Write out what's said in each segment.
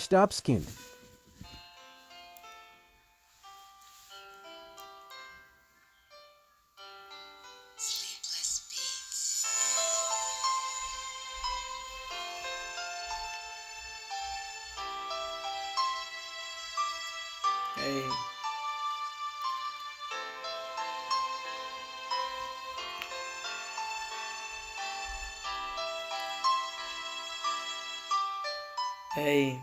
dark skinned. Sleepless Beats. Hey, hey.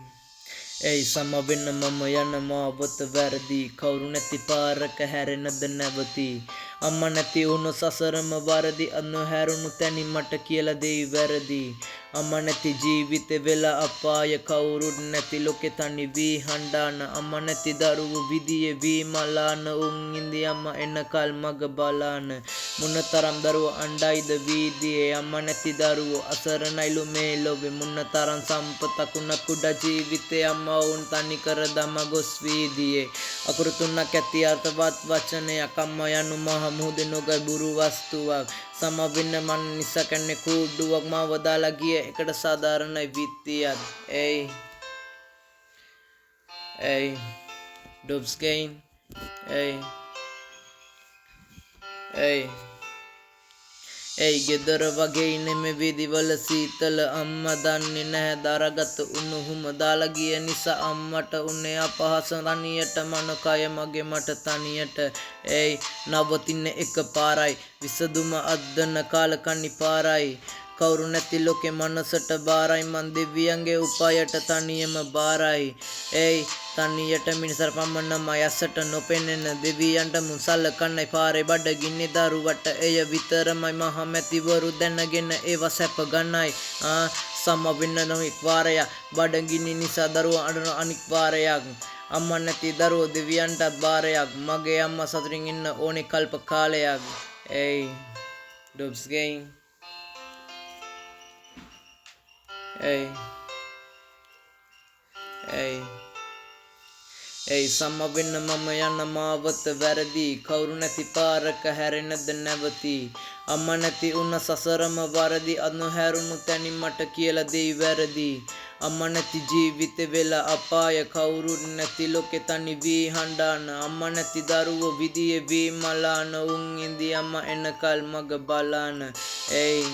Hey, sama වෙන්න මම යන මාවත වැරදි කවුරු නැති පාරක හැරෙනද නැවති අම්මා නැති වුණු සසරම වරදි අනුහැරුණු තැනි මට කියලා දෙයි වැරදි අම්මා නැති ජීවිතේ වෙලා අපාය කවුරුත් නැති ලෝකේ තනි වී හඬාන අම්මා නැති දරුවෝ විදියේ වී මලාන උන් ඉඳි අම්මා එනකල් මග බලාන මොනතරම් දරුවෝ අඬයිද වීදියේ අම්මා නැති දරුවෝ අසරණයිලු මේ ලොවේ මොනතරම් සම්පතක් උන කුඩා ජීවිතේ අම්මා උන් තනි කර දම ගොස් වීදියේ අකුරු තුනක් ඇති අර්ථවත් වචනයක් අම්මා යනු මහ මුහුදේ නොගැඹුරු වස්තුවක් සම වෙන්න මන් නිසා කන්නේ කුඩුවක් මාව දාලා ගිය එකට සාධාරණයි විත්තියක් hey Dubs gain hey ගෙදර වගේ නෙමෙ විදිවල සීතල අම්මා දන්නේ නැහැ දරගත උණුහුම දාලා ගිය නිසා අම්මට උනේ අපහස තනියට මනකය මගේ මට තනියට ඒයි නවතින එක පාරයි විසදුම අද්දන කාලකන්නි පාරයි කවුරු නැති ලෝකේ මනසට බාරයි මන් දෙවියන්ගේ උපායට තනියම බාරයි ඒයි තනියට මිනිසර පමණමයි ඇසට නොපෙනෙන දෙවියන්ට මුසල්ල කන්නයි පාරේ බඩගින්නේ දරුවට එය විතරමයි මහා මැතිවරු දැනගෙන ඒව සැප ගන්නයි සම වෙන්න නොඑක් වාරයක් බඩගිනි නිසා දරුවා අඬන අනික් වාරයක් අම්මා නැති දරුවෝ දෙවියන්ටත් බාරයක් මගේ අම්මා සතුටින් ඉන්න ඕනේ කල්ප කාලයක් hey Dubs game hey සම වෙන්න මම යන මාවත වැරදි කවුරු නැති පාරක හැරෙනද නැවති අම්මා නැති උන සසරම වරදි අනුහැරුණු තැනි මට කියලා දෙයි වැරදි අම්මා නැති ජීවිතේ වෙලා අපාය කවුරුත් නැති ලෝකේ තනි වී හඬාන අම්මා නැති දරුවෝ විදියේ වී මලාන උන් ඉඳි අම්මා එනකල් මග බලාන hey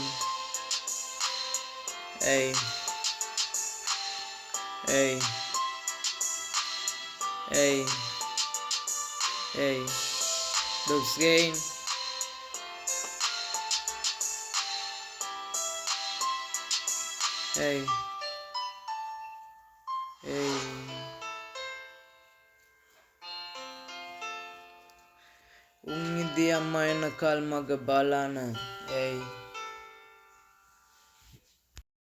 Dubs gain උන් ඉදි අම්මා එනකල් මග බලාන